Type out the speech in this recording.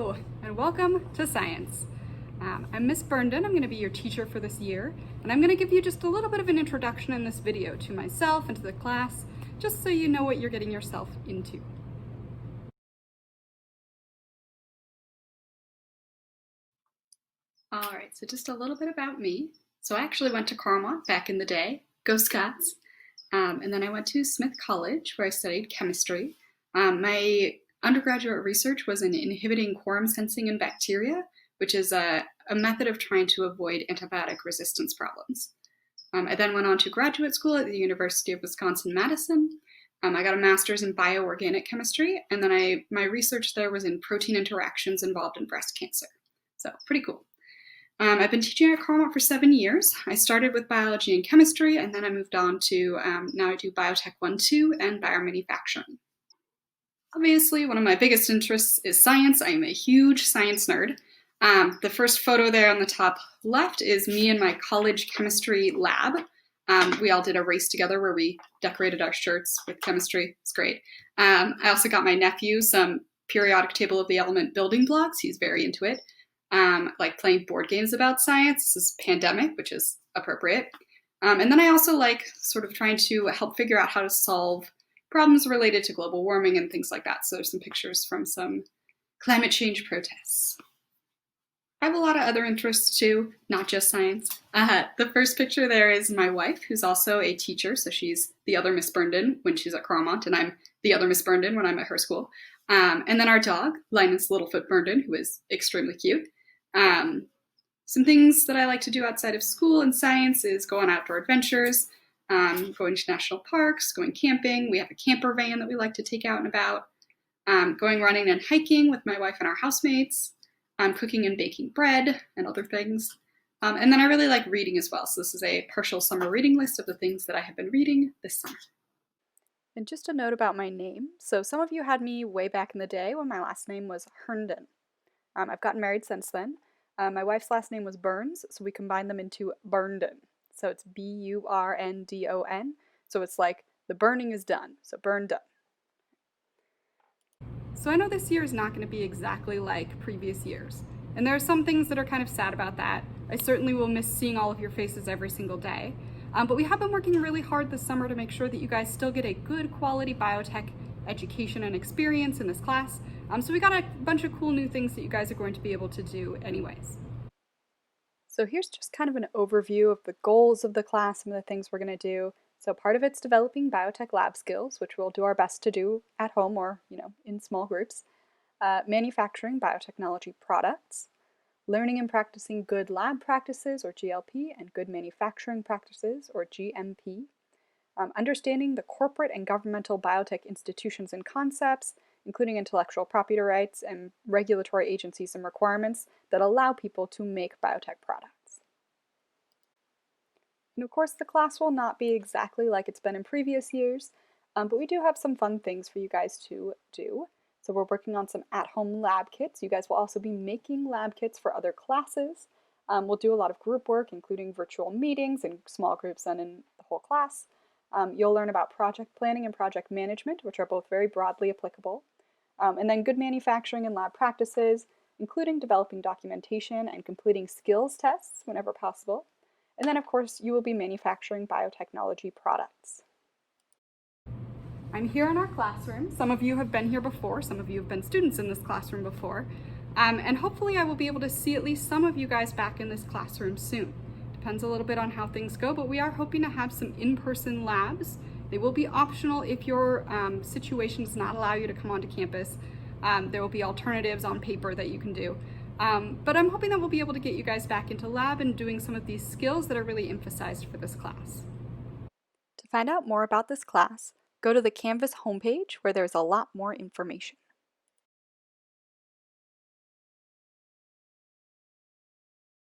Hello, and welcome to Science. I'm Miss Burndon. I'm going to be your teacher for this year, and I'm going to give you just a little bit of an introduction in this video to myself and to the class, just so you know what you're getting yourself into. Alright, so just a little bit about me. So I actually went to Carmont back in the day, go Scots, and then I went to Smith College where I studied chemistry. My undergraduate research was in inhibiting quorum sensing in bacteria, which is a method of trying to avoid antibiotic resistance problems. I then went on to graduate school at the University of Wisconsin-Madison. I got a master's in bioorganic chemistry, and then my research there was in protein interactions involved in breast cancer. So pretty cool. I've been teaching at Carmont for 7 years. I started with biology and chemistry, and then I moved on to, now I do Biotech 1-2 and biomanufacturing. Obviously, one of my biggest interests is science. I am a huge science nerd. The first photo there on the top left is me in my college chemistry lab. We all did a race together where we decorated our shirts with chemistry. It's great. I also got my nephew some periodic table of the element building blocks. He's very into it. Like playing board games about science. This is pandemic, which is appropriate. And then I also like sort of trying to help figure out how to solve problems related to global warming and things like that. So there's some pictures from some climate change protests. I have a lot of other interests too, not just science. The first picture there is my wife, who's also a teacher. So she's the other Miss Burndon when she's at Carmont, and I'm the other Miss Burndon when I'm at her school. And then our dog, Linus Littlefoot Burndon, who is extremely cute. Some things that I like to do outside of school and science is go on outdoor adventures, going to national parks, going camping. We have a camper van that we like to take out and about, going running and hiking with my wife and our housemates, cooking and baking bread and other things. And then I really like reading as well. So this is a partial summer reading list of the things that I have been reading this summer. And just a note about my name. So some of you had me way back in the day when my last name was Herndon. I've gotten married since then. My wife's last name was Burns, so we combined them into Burndon. So it's B-U-R-N-D-O-N. So it's like the burning is done, so Burndon. So I know this year is not going to be exactly like previous years. And there are some things that are kind of sad about that. I certainly will miss seeing all of your faces every single day. But we have been working really hard this summer to make sure that you guys still get a good quality biotech education and experience in this class. So we got a bunch of cool new things that you guys are going to be able to do anyways. So here's just kind of an overview of the goals of the class, some of the things we're going to do. So part of it's developing biotech lab skills, which we'll do our best to do at home or, in small groups. Manufacturing biotechnology products. Learning and practicing good lab practices, or GLP, and good manufacturing practices, or GMP. Understanding the corporate and governmental biotech institutions and concepts, including intellectual property rights and regulatory agencies and requirements that allow people to make biotech products. And of course, the class will not be exactly like it's been in previous years, but we do have some fun things for you guys to do. So we're working on some at-home lab kits. You guys will also be making lab kits for other classes. We'll do a lot of group work, including virtual meetings in small groups and in the whole class. You'll learn about project planning and project management, which are both very broadly applicable. And then good manufacturing and lab practices, including developing documentation and completing skills tests whenever possible. And then, of course, you will be manufacturing biotechnology products. I'm here in our classroom. Some of you have been here before. Some of you have been students in this classroom before. And hopefully I will be able to see at least some of you guys back in this classroom soon. Depends a little bit on how things go, but we are hoping to have some in-person labs. They will be optional if your situation does not allow you to come onto campus. There will be alternatives on paper that you can do. But I'm hoping that we'll be able to get you guys back into lab and doing some of these skills that are really emphasized for this class. To find out more about this class, go to the Canvas homepage where there's a lot more information.